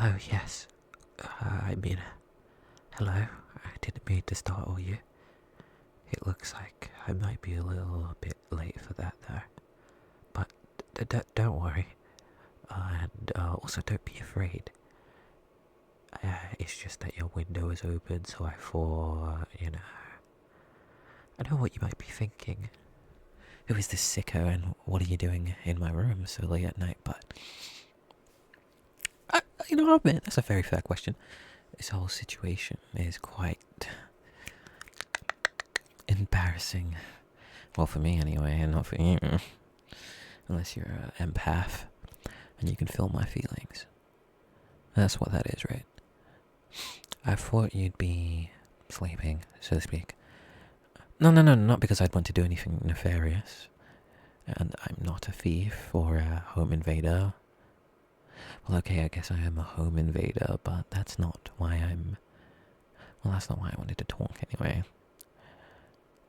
Oh, yes. Hello. I didn't mean to startle you. It looks like I might be a little bit late for that, though. But don't worry. And also, don't be afraid. It's just that your window is open, so I thought, I know what you might be thinking. Who is this sicko, and what are you doing in my room so late at night? But, I'll admit, that's a very fair question. This whole situation is quite embarrassing. Well, for me anyway, and not for you. Unless you're an empath, and you can feel my feelings. That's what that is, right? I thought you'd be sleeping, so to speak. No, not because I'd want to do anything nefarious. And I'm not a thief or a home invader. Well, okay, I guess I am a home invader, but that's not why that's not why I wanted to talk anyway.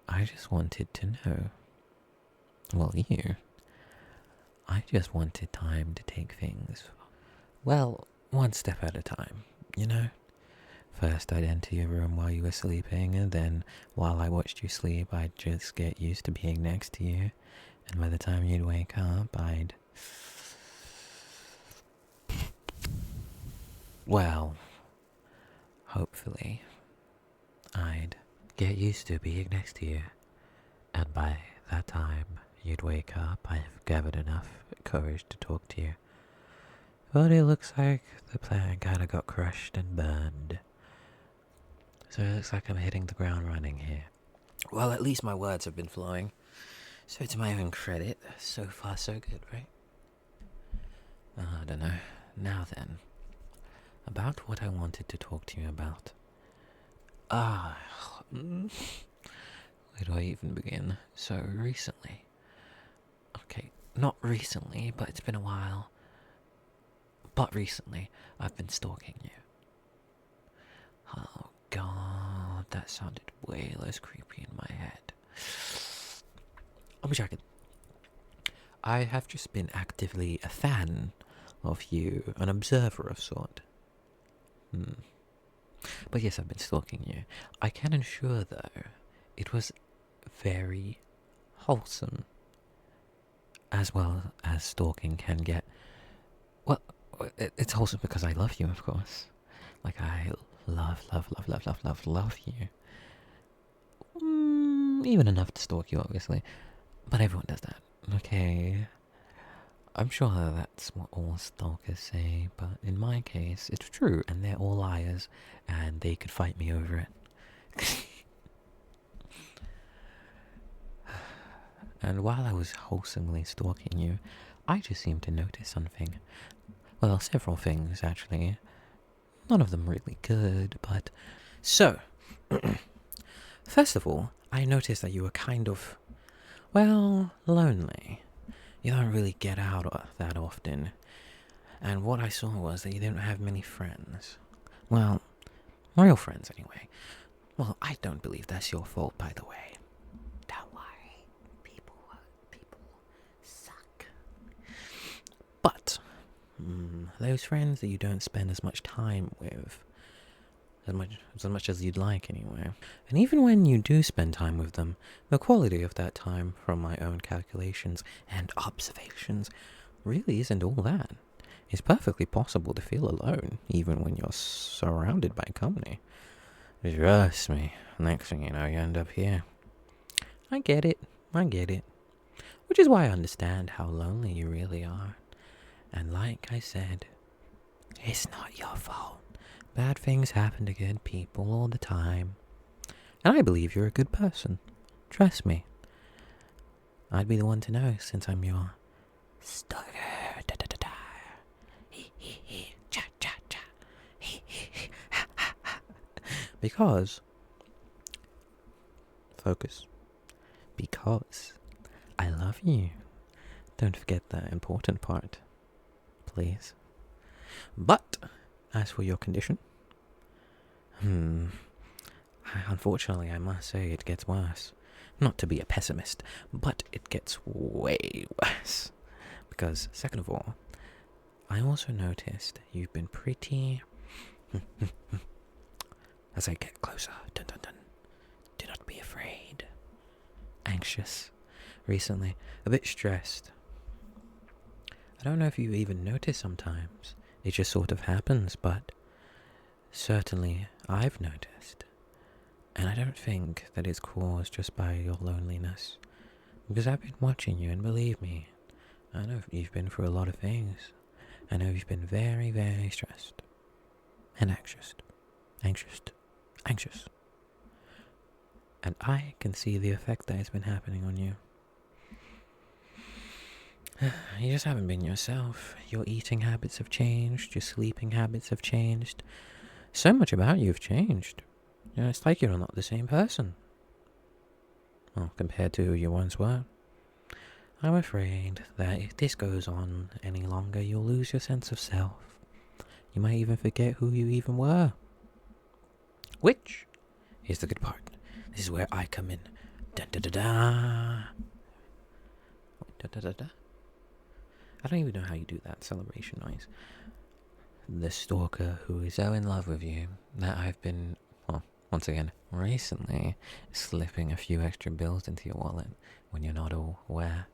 I just wanted to know. Well, I just wanted time to take things, well, one step at a time, First, I'd enter your room while you were sleeping, and then while I watched you sleep, I'd just get used to being next to you. And by the time you'd wake up, well, hopefully, I'd get used to being next to you. And by that time, you'd wake up, I've gathered enough courage to talk to you. But it looks like the plan kinda got crushed and burned. So it looks like I'm hitting the ground running here. Well, at least my words have been flowing. So to my own credit, so far so good, right? I don't know. Now then, about what I wanted to talk to you about. Where do I even begin? So recently, okay, not recently, but it's been a while. But recently, I've been stalking you. Oh god, that sounded way less creepy in my head. I'll be joking. I have just been actively a fan of you, an observer of sort. But yes, I've been stalking you. I can assure, though, it was very wholesome. As well as stalking can get. Well, it's wholesome because I love you, of course. Like, I love you. Even enough to stalk you, obviously. But everyone does that, okay? I'm sure that's what all stalkers say, but in my case, it's true, and they're all liars, and they could fight me over it. And while I was wholesomely stalking you, I just seemed to notice something. Well, several things, actually. None of them really good, but... So, first of all, I noticed that you were kind of, well, lonely. You don't really get out that often. And what I saw was that you didn't have many friends. Well, real friends, anyway. Well, I don't believe that's your fault, by the way. Don't worry. People suck. But those friends that you don't spend as much time with, as much as you'd like anyway. And even when you do spend time with them, the quality of that time, from my own calculations and observations, really isn't all that. It's perfectly possible to feel alone, even when you're surrounded by company. Trust me, next thing you know, you end up here. I get it. Which is why I understand how lonely you really are. And like I said, it's not your fault. Bad things happen to good people all the time. And I believe you're a good person. Trust me. I'd be the one to know, since I'm your stalker. Because, focus. Because I love you. Don't forget the important part, please. But as for your condition, unfortunately, I must say it gets worse. Not to be a pessimist, but it gets way worse. Because, second of all, I also noticed you've been pretty... As I get closer, dun dun dun, do not be afraid. Anxious recently, a bit stressed. I don't know if you even notice sometimes. It just sort of happens, but certainly I've noticed. And I don't think that it's caused just by your loneliness. Because I've been watching you, and believe me, I know you've been through a lot of things. I know you've been very, very stressed. And anxious. Anxious. And I can see the effect that has been happening on you. You just haven't been yourself. Your eating habits have changed. Your sleeping habits have changed. So much about you have changed. You know, it's like you're not the same person. Well, compared to who you once were. I'm afraid that if this goes on any longer, you'll lose your sense of self. You might even forget who you even were. Which is the good part. This is where I come in. Dun da da da. Da da da da. I don't even know how you do that celebration noise. The stalker who is so in love with you that I've been, well, once again, recently slipping a few extra bills into your wallet when you're not aware.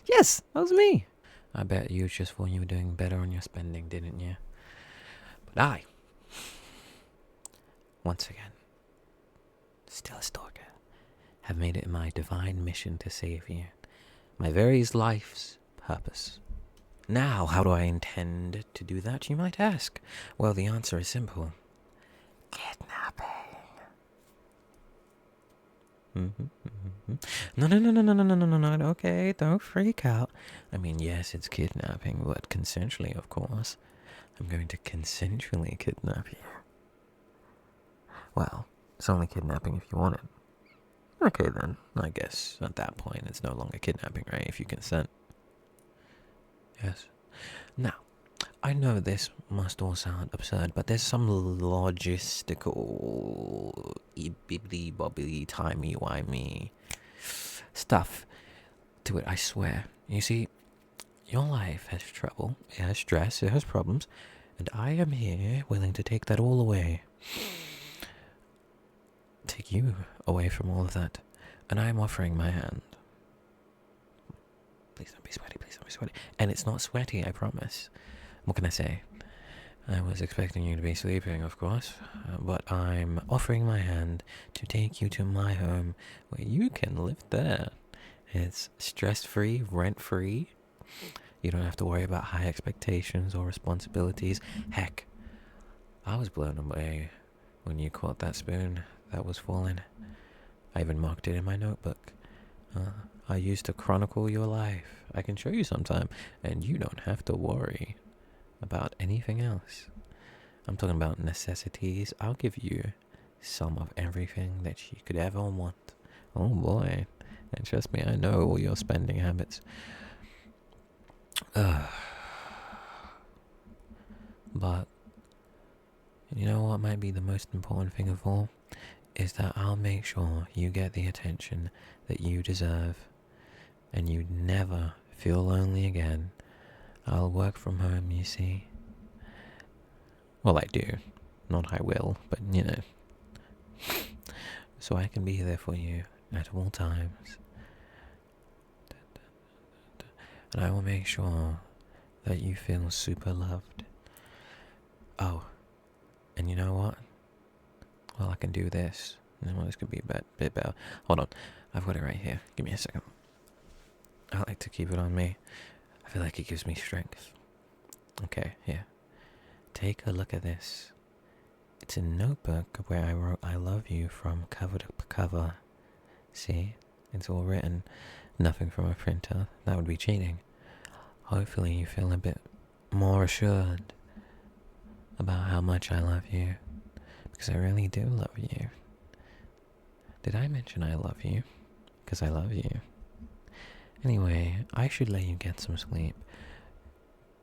Yes, that was me. I bet you just thought you were doing better on your spending, didn't you? But I, once again, still a stalker, have made it my divine mission to save you. My very life's purpose. Now, how do I intend to do that, you might ask? Well, the answer is simple. Kidnapping. No, okay, don't freak out. I mean, yes, it's kidnapping, but consensually, of course. I'm going to consensually kidnap you. Well, it's only kidnapping if you want it. Okay then, I guess at that point it's no longer kidnapping, right, if you consent. Yes. Now, I know this must all sound absurd, but there's some logistical bibbly-bobbly, timey-wimey stuff to it, I swear. You see, your life has trouble, it has stress, it has problems, and I am here willing to take that all away. Take you away from all of that, and I am offering my hand. Please don't be sweaty, please don't be sweaty. And it's not sweaty, I promise. What can I say? I was expecting you to be sleeping, of course, but I'm offering my hand to take you to my home where you can live there. It's stress-free, rent-free. You don't have to worry about high expectations or responsibilities. Heck, I was blown away when you caught that spoon that was falling. I even marked it in my notebook. I used to chronicle your life. I can show you sometime, and you don't have to worry about anything else. I'm talking about necessities. I'll give you some of everything that you could ever want. Oh boy. And trust me, I know all your spending habits. But you know what might be the most important thing of all? Is that I'll make sure you get the attention that you deserve, and you never feel lonely again. I'll work from home, you see. Well, I do. Not I will, but you know. So I can be there for you at all times. And I will make sure that you feel super loved. Oh, and you know what? Well, I can do this. Well, this could be a bit better. Hold on. I've got it right here. Give me a second. I like to keep it on me. I feel like it gives me strength. Okay, here. Take a look at this. It's a notebook where I wrote I love you from cover to cover. See? It's all written. Nothing from a printer. That would be cheating. Hopefully you feel a bit more assured about how much I love you. Because I really do love you. Did I mention I love you? Because I love you. Anyway, I should let you get some sleep.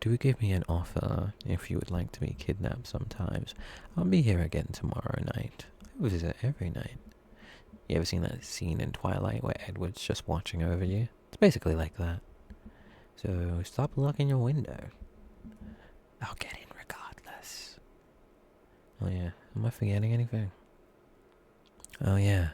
Do give me an offer if you would like to be kidnapped sometimes. I'll be here again tomorrow night. I visit every night. You ever seen that scene in Twilight where Edward's just watching over you? It's basically like that. So stop locking your window. I'll get in regardless. Oh yeah, am I forgetting anything? Oh yeah,